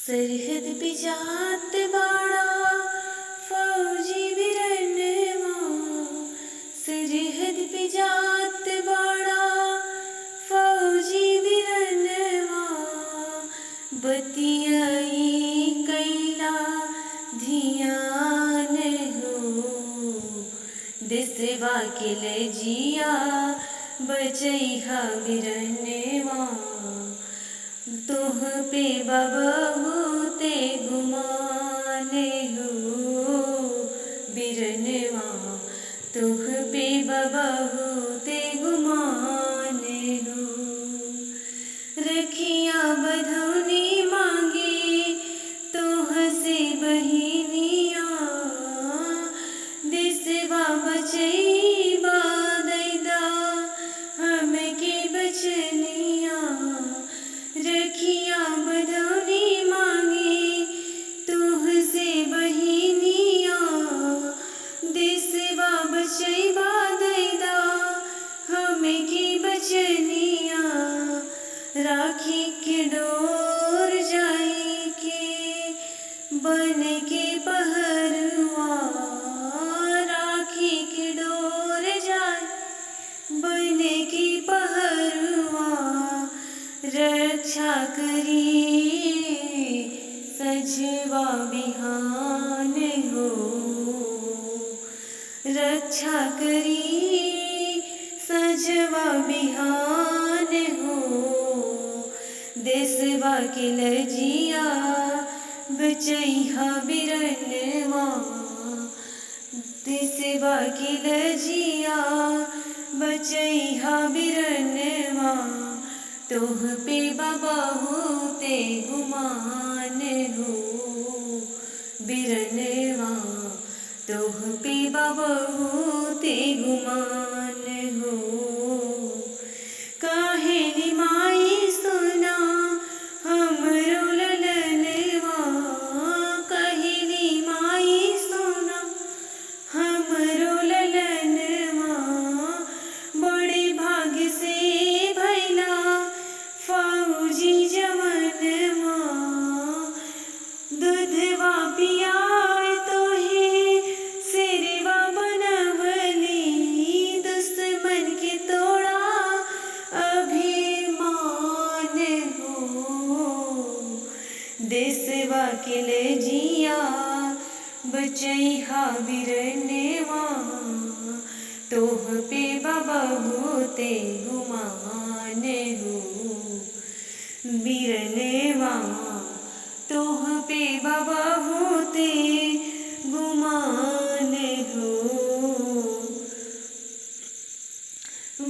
सरहद पे जात बाड़ा फौजी बिरनवा, सरहद पे जात बाड़ा फौजी बिरनवा, बतियाई कैला धियान हो, देसवा के लजिया बचैहा बिरनवा, तुह पे बहुते गुमान हो बिरनवा, तुह पे बहुते गुमान हो। रखिया बधौनी मांगे तोह से बहिनिया, देसवा बचैबा दैदा हमके बचनिया, रखिया बधौनी मांगे तोह से बहिनिया, देसवा बचैबा दैदा हमके बचनिया, राखी के डोर जाई के बन के पहरुआ, राखी के डोर जाई बन के पहरुआ, रक्षा करी सजवा बिहान हो, रक्षा करी सजवा बिहान हो, देसवा के लजिया बचैहा बिरनवा, देसवा के लजिया बचैहा बिरनवा, तोह पे बहुते गुमान हो बिरनवा, तोह पे बहुते गुमान हो। काहे निमाई सुना हमरो ललनवा, काहे निमाई सुना हमरो ललनवा, बड़े भाग्य से भैला फौजी जवनवा, दूधवा पियाए तोहे सिरवा बनवली, दुश्मन के तोड़ा अभिमान हो, देसवा के लजिया बचैहा बिरनवा, तोह पे बहुते गुमान हो बिरनवा, तोह पे बहुते गुमान हो।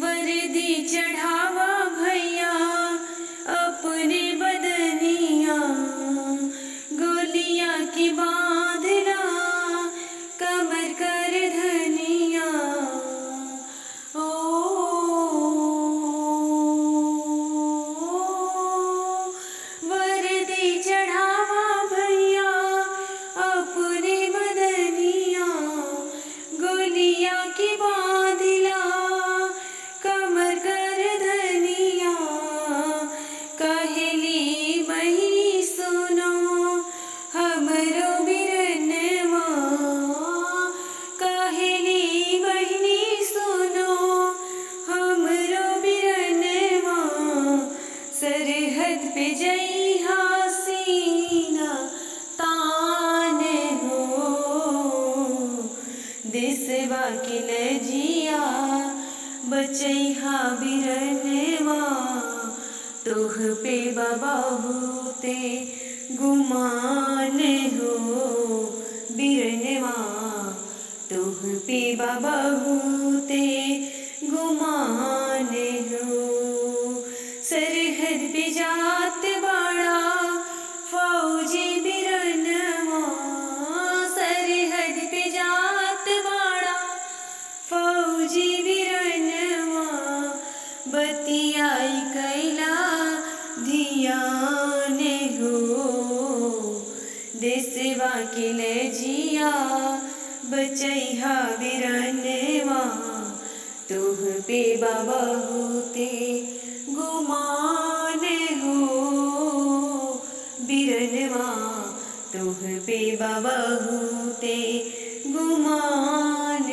वर्दी चढ़ावा भैया अपने बदनिया, गोलियां की बांधना कमर कर धनिया, वर्दी चढ़ावा भैया अपने बदनिया, गोलियां की बांधला कमर कर धनिया, कहली बहिनी सुनो हमरो बिरनवा, कहली बहिनी सुनो हमरो बिरनवा, सरहद पे जइहा सीना तान हो, देसवा के लजिया बचैहा बिरनवा, तोह पे बहुते गुमान हो बिरनवा, तोह पे बहुते गुमान हो। सरहद पे जात बाड़ा फौजी बिरनवा, सरहद पे जात बाड़ा फौजी बिरनवा, बतियाई कैला धियान हो, देसवा के लजिया बचैहा बिरनवा, तोह पे बहुते गुमान हो बिरनवा तुह पे बहुते गुमान